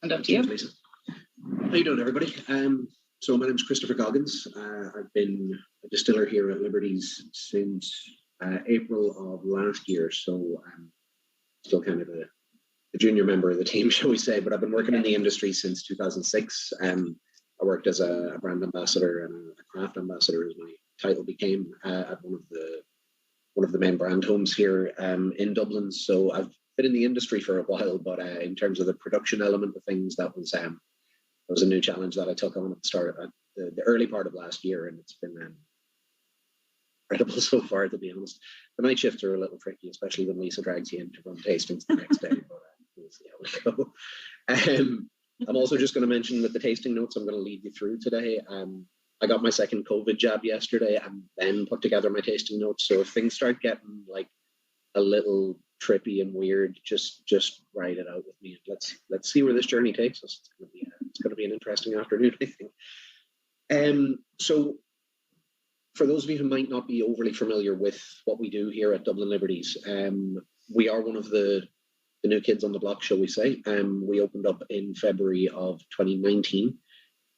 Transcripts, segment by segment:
And up to you. Lisa. How you doing, everybody? So my name is Christopher Goggins. I've been a distiller here at Liberties since April of last year. So I'm still kind of a junior member of the team, shall we say, but I've been working in the industry since 2006. I worked as a brand ambassador and a craft ambassador, as my title became, at one of the main brand homes here in Dublin. So I've been in the industry for a while, but in terms of the production element of things, that was a new challenge that I took on at the start of the early part of last year, and it's been incredible so far, to be honest. The night shifts are a little tricky, especially when Lisa drags you in to run tastings the next day, but we'll see how we go. I'm also just going to mention that the tasting notes I'm going to lead you through today, I got my second COVID jab yesterday and then put together my tasting notes. So if things start getting like a little trippy and weird, just write it out with me. Let's see where this journey takes us. It's going to be an interesting afternoon, I think. So for those of you who might not be overly familiar with what we do here at Dublin Liberties, we are one of the new kids on the block, shall we say. We opened up in February of 2019.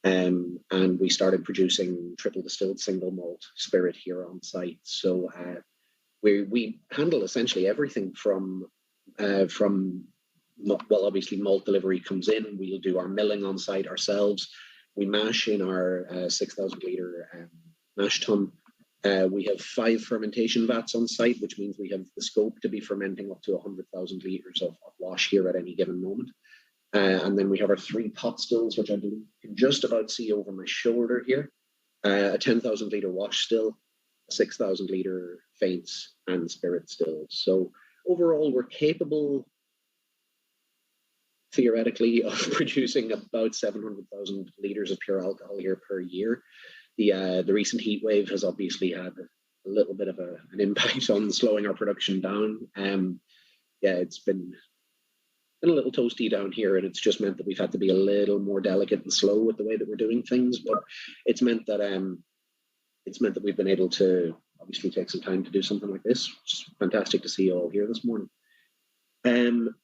And we started producing triple distilled single malt spirit here on site. So we handle essentially everything from obviously malt delivery comes in. We'll do our milling on site ourselves. We mash in our 6,000 litre mash tun. We have 5 fermentation vats on site, which means we have the scope to be fermenting up to 100,000 litres of wash here at any given moment. And then we have our 3 pot stills, which I believe you can just about see over my shoulder here. A 10,000 litre wash still, a 6,000 litre faints and spirit still. So overall, we're capable, theoretically, of producing about 700,000 litres of pure alcohol here per year. The recent heat wave has obviously had a little bit of an impact on slowing our production down. It's been a little toasty down here, and it's just meant that we've had to be a little more delicate and slow with the way that we're doing things. But it's meant that we've been able to obviously take some time to do something like this. It's fantastic to see you all here this morning. In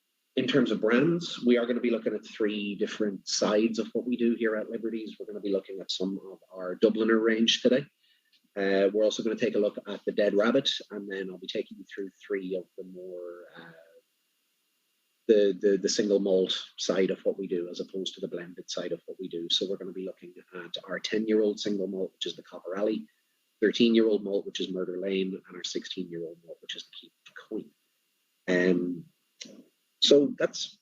terms of brands, we are going to be looking at 3 different sides of what we do here at Liberties. We're going to be looking at some of our Dubliner range today. We're also going to take a look at the Dead Rabbit, and then I'll be taking you through 3 of the more the single malt side of what we do, as opposed to the blended side of what we do. So we're going to be looking at our 10-year-old single malt, which is the Copper Alley, 13-year-old malt, which is Murder Lane, and our 16-year-old malt, which is the Keep Queen. So that's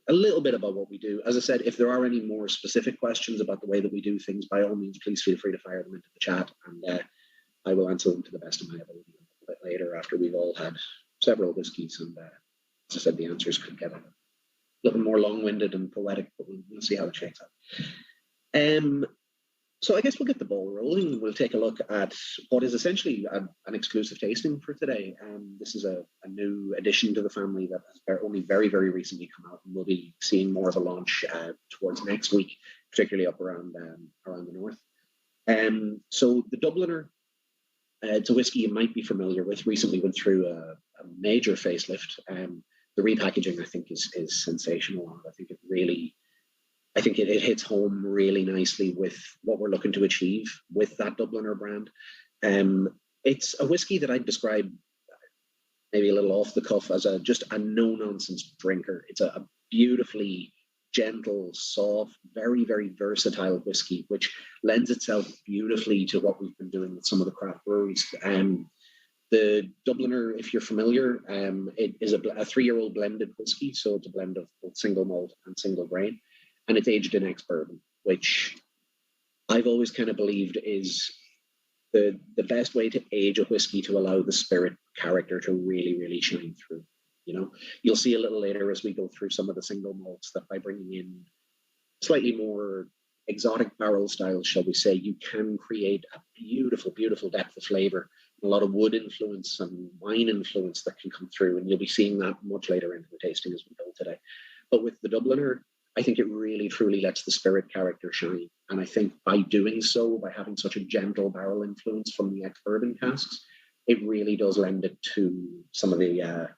a little bit about what we do. As I said, if there are any more specific questions about the way that we do things, by all means, please feel free to fire them into the chat, and I will answer them to the best of my ability a bit later, after we've all had several whiskies. And as I said, the answers could get a little more long-winded and poetic, but we'll see how it shakes out. So I guess we'll get the ball rolling. We'll take a look at what is essentially an exclusive tasting for today. This is a new addition to the family that has only very, very recently come out, and we'll be seeing more of a launch towards next week, particularly up around the north. So the Dubliner, it's a whiskey you might be familiar with. Recently went through a major facelift. The repackaging, I think, is sensational. I think it hits home really nicely with what we're looking to achieve with that Dubliner brand. It's a whiskey that I'd describe, maybe a little off the cuff, as just a no-nonsense drinker. It's a beautifully gentle, soft, very, very versatile whiskey, which lends itself beautifully to what we've been doing with some of the craft breweries. The Dubliner, if you're familiar, it is a 3-year-old blended whiskey, so it's a blend of both single malt and single grain. And it's aged in ex-bourbon, which I've always kind of believed is the best way to age a whiskey to allow the spirit character to really, really shine through. You know, you'll see a little later as we go through some of the single malts that by bringing in slightly more exotic barrel styles, shall we say, you can create a beautiful, beautiful depth of flavor, a lot of wood influence and wine influence that can come through. And you'll be seeing that much later into the tasting as we go today. But with the Dubliner, I think it really, truly lets the spirit character shine. And I think by doing so, by having such a gentle barrel influence from the ex-bourbon casks, it really does lend it to some of the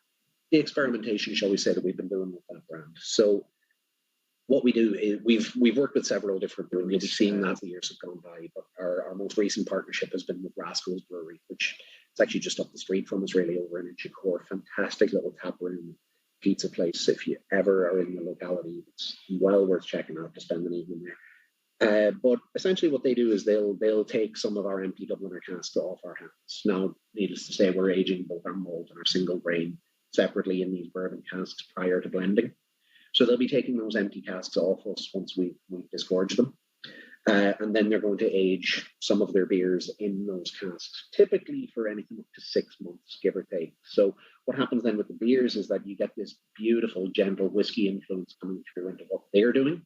experimentation, shall we say, that we've been doing with that brand. So what we do is we've worked with several different breweries. You'll be seeing that the years have gone by, but our most recent partnership has been with Rascal's Brewery, which is actually just up the street from us, really, over in Inchicore. Fantastic little tap room, pizza place. If you ever are in the locality, it's well worth checking out to spend an evening there. But essentially what they do is they'll take some of our empty Dubliner casks off our hands. Now, needless to say, we're aging both our malt and our single grain separately in these bourbon casks prior to blending. So they'll be taking those empty casks off us once we disgorge them. And then they're going to age some of their beers in those casks, typically for anything up to 6 months, give or take. So what happens then with the beers is that you get this beautiful, gentle whiskey influence coming through into what they're doing.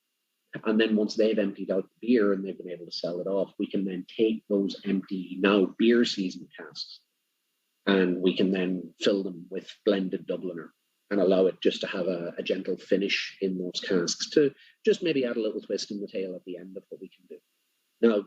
And then once they've emptied out the beer and they've been able to sell it off, we can then take those empty, now beer season casks, and we can then fill them with blended Dubliner and allow it just to have a gentle finish in those casks to just maybe add a little twist in the tail at the end of what we can do. Now,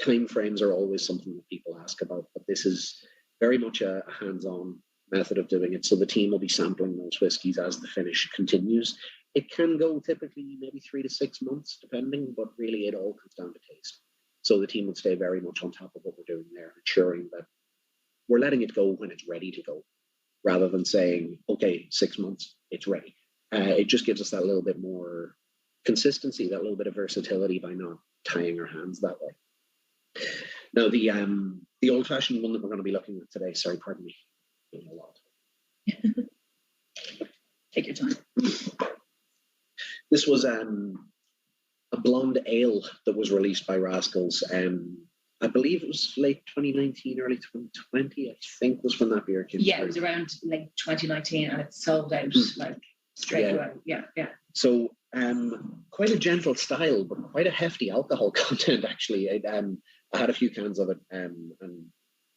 time frames are always something that people ask about, but this is very much a hands-on method of doing it. So the team will be sampling those whiskies as the finish continues. It can go typically maybe 3 to 6 months, depending, but really it all comes down to taste. So the team will stay very much on top of what we're doing there, ensuring that we're letting it go when it's ready to go, rather than saying, okay, 6 months, it's ready. It just gives us that little bit more consistency, that little bit of versatility by not tying our hands that way. Now, the old-fashioned one that we're going to be looking at today, sorry, pardon me, doing a lot. Take your time. This was a blonde ale that was released by Rascals. I believe it was late 2019, early 2020, I think was when that beer came Yeah, through. it was around like 2019 and it sold out like straight away. Yeah. So quite a gentle style, but quite a hefty alcohol content, actually. I had a few cans of it, and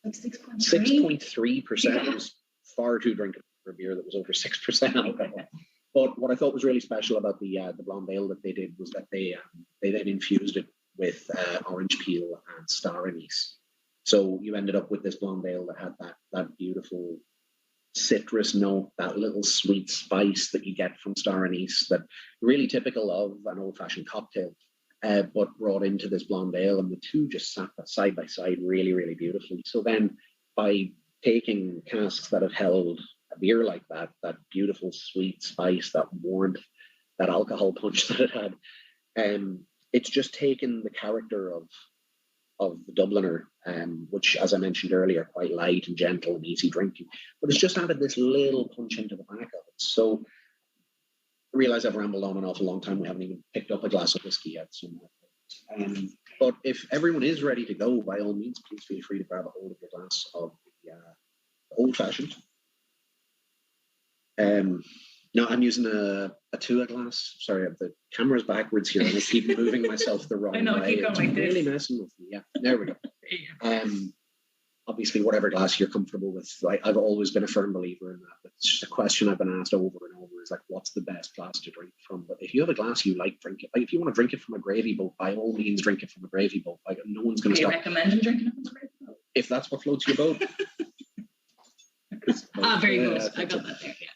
Like 6.3? 6.3%. Yeah. Was far too drinkable for a beer that was over 6% alcohol. But what I thought was really special about the blonde ale that they did was that they then infused it with orange peel and star anise. So you ended up with this blonde ale that had that beautiful citrus note, that little sweet spice that you get from star anise, that really typical of an old-fashioned cocktail, but brought into this blonde ale, and the two just sat side by side really, really beautifully. So then by taking casks that have held a beer like that beautiful sweet spice, that warmth, that alcohol punch that it had, it's just taken the character of the Dubliner, which, as I mentioned earlier, quite light and gentle and easy drinking, but it's just added this little punch into the back of it. So I realize I've rambled on and off a long time. We haven't even picked up a glass of whiskey yet. So, but if everyone is ready to go, by all means, please feel free to grab a hold of your glass of the old-fashioned. No, I'm using a Tua glass. Sorry, the camera's backwards here, and I keep moving myself the wrong way. I know, keep going it's like really this. messing with me. Yeah, there we go. Obviously, whatever glass you're comfortable with. I've always been a firm believer in that. It's just a question I've been asked over and over is like, what's the best glass to drink from? But if you have a glass you like, drink it. Like, if you want to drink it from a gravy boat, by all means, drink it from a gravy boat. Like, no one's going to stop. Do you recommend drinking it from a gravy boat? If that's what floats your boat. Very good. I got that there. Yeah.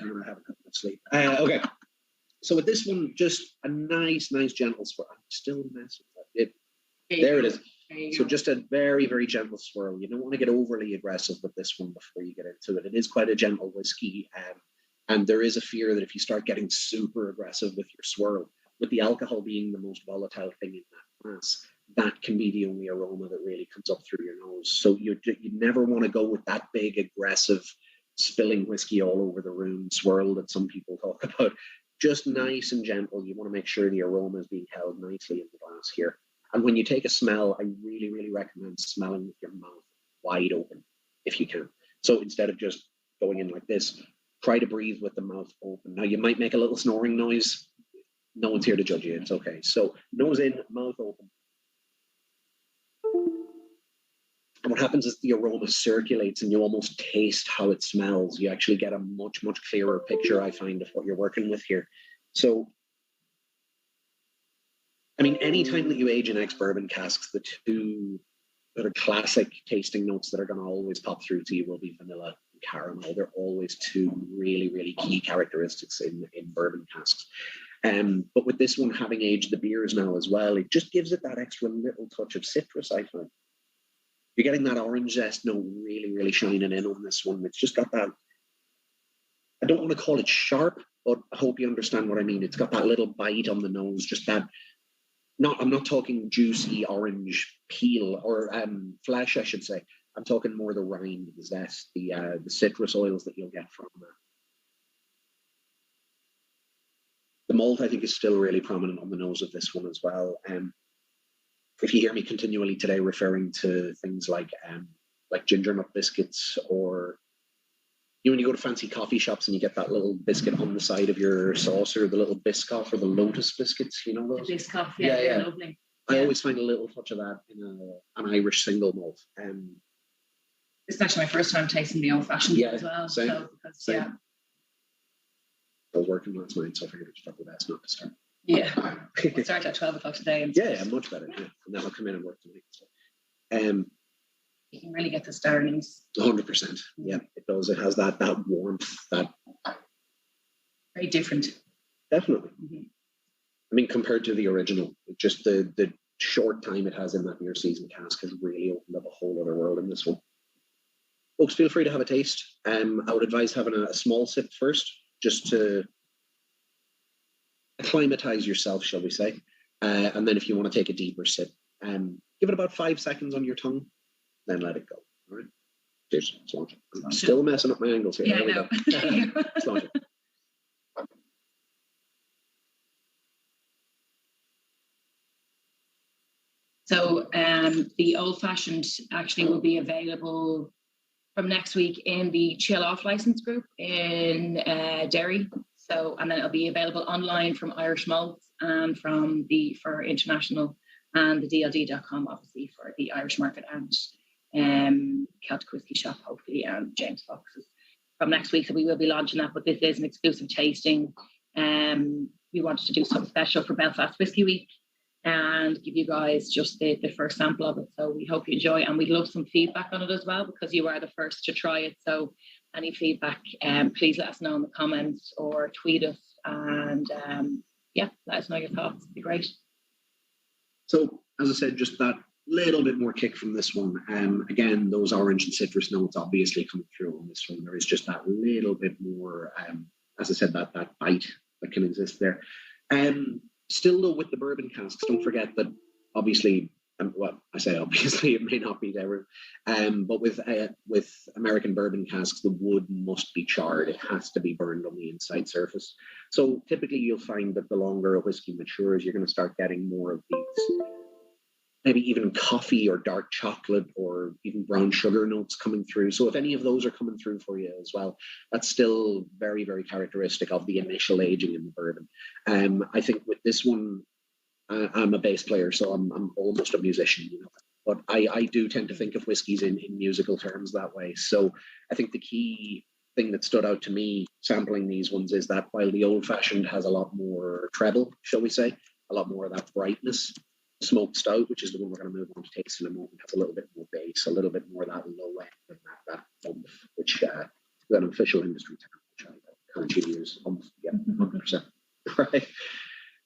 I'm gonna have a couple of sleep. Okay. So with this one, just a nice gentle swirl. I'm still messing with it. There it is. So just a very, very gentle swirl. You don't want to get overly aggressive with this one before you get into it. It is quite a gentle whiskey. And there is a fear that if you start getting super aggressive with your swirl, with the alcohol being the most volatile thing in that glass, that can be the only aroma that really comes up through your nose. So you never want to go with that big, aggressive, spilling whiskey all over the room swirl that some people talk about. Just nice and gentle. You want to make sure the aroma is being held nicely in the glass here. And when you take a smell, I really, really recommend smelling with your mouth wide open if you can. So instead of just going in like this, try to breathe with the mouth open. Now, you might make a little snoring noise. No one's here to judge you. It's okay. So nose in, mouth open. And what happens is the aroma circulates and you almost taste how it smells. You actually get a much, much clearer picture, I find, of what you're working with here. So, I mean, anytime that you age in ex-bourbon casks, the two sort of classic tasting notes that are going to always pop through to you will be vanilla and caramel. They're always two really, really key characteristics in bourbon casks. But with this one having aged the beers now as well, it just gives it that extra little touch of citrus, I find. You're getting that orange zest note really, really shining in on this one. It's just got that, I don't want to call it sharp, but I hope you understand what I mean. It's got that little bite on the nose, just that, I'm not talking juicy orange peel or flesh, I should say. I'm talking more the rind, the zest, the citrus oils that you'll get from that. The malt, I think, is still really prominent on the nose of this one as well. If you hear me continually today referring to things like ginger nut biscuits, or when you go to fancy coffee shops and you get that little biscuit on the side of your saucer, the little Biscoff or the Lotus biscuits, you know those? The Biscoff, yeah, lovely. I always find a little touch of that in an Irish single malt. It's actually my first time tasting the old-fashioned as well. Same, so, because, same. I was working last night, so I figured it's probably best not to start. Yeah, we'll start at 12 o'clock today. And yeah, much better. Yeah. And then I'll come in and work tonight. You can really get the starnings. 100%. Yeah, it does. It has that warmth, that very different. Definitely. I mean, compared to the original, just the short time it has in that beer season cask has really opened up a whole other world in this one. Folks, feel free to have a taste. I would advise having a small sip first, just to acclimatize yourself, shall we say. And then if you want to take a deeper sip, give it about 5 seconds on your tongue, then let it go. All right. Cheers. I'm still messing up my angles here. Yeah, I know. Slaunch. So the old fashioned actually will be available from next week in the Chill Off license group in Derry. So, and then it'll be available online from Irish Malts and for international, and the DLD.com obviously for the Irish market, and Celtic Whisky Shop hopefully, and James Fox's from next week. So we will be launching that, but this is an exclusive tasting. We wanted to do something special for Belfast Whisky Week and give you guys just the first sample of it. So we hope you enjoy, and we'd love some feedback on it as well, because you are the first to try it. So any feedback, please let us know in the comments or tweet us, and let us know your thoughts. It'd be great. So as I said, just that little bit more kick from this one. Again, those orange and citrus notes obviously coming through on this one. There is just that little bit more, as I said, that bite that can exist there. Still though, with the bourbon casks, don't forget that obviously, well, I say obviously, it may not be there, but with American bourbon casks, the wood must be charred. It has to be burned on the inside surface. So typically you'll find that the longer a whiskey matures, you're going to start getting more of these, maybe even coffee or dark chocolate or even brown sugar notes coming through. So if any of those are coming through for you as well, that's still very, very characteristic of the initial aging in the bourbon. I think with this one, I'm a bass player, so I'm almost a musician, but I do tend to think of whiskies in musical terms that way. So I think the key thing that stood out to me sampling these ones is that while the old fashioned has a lot more treble, shall we say, a lot more of that brightness, smoked stout, which is the one we're going to move on to taste in a moment, has a little bit more bass, a little bit more of that low end and that oomph, which is an official industry term, which I can't use. 100%. Right.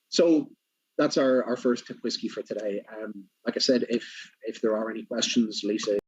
So that's our first tip whiskey for today. Like I said, if there are any questions, Lisa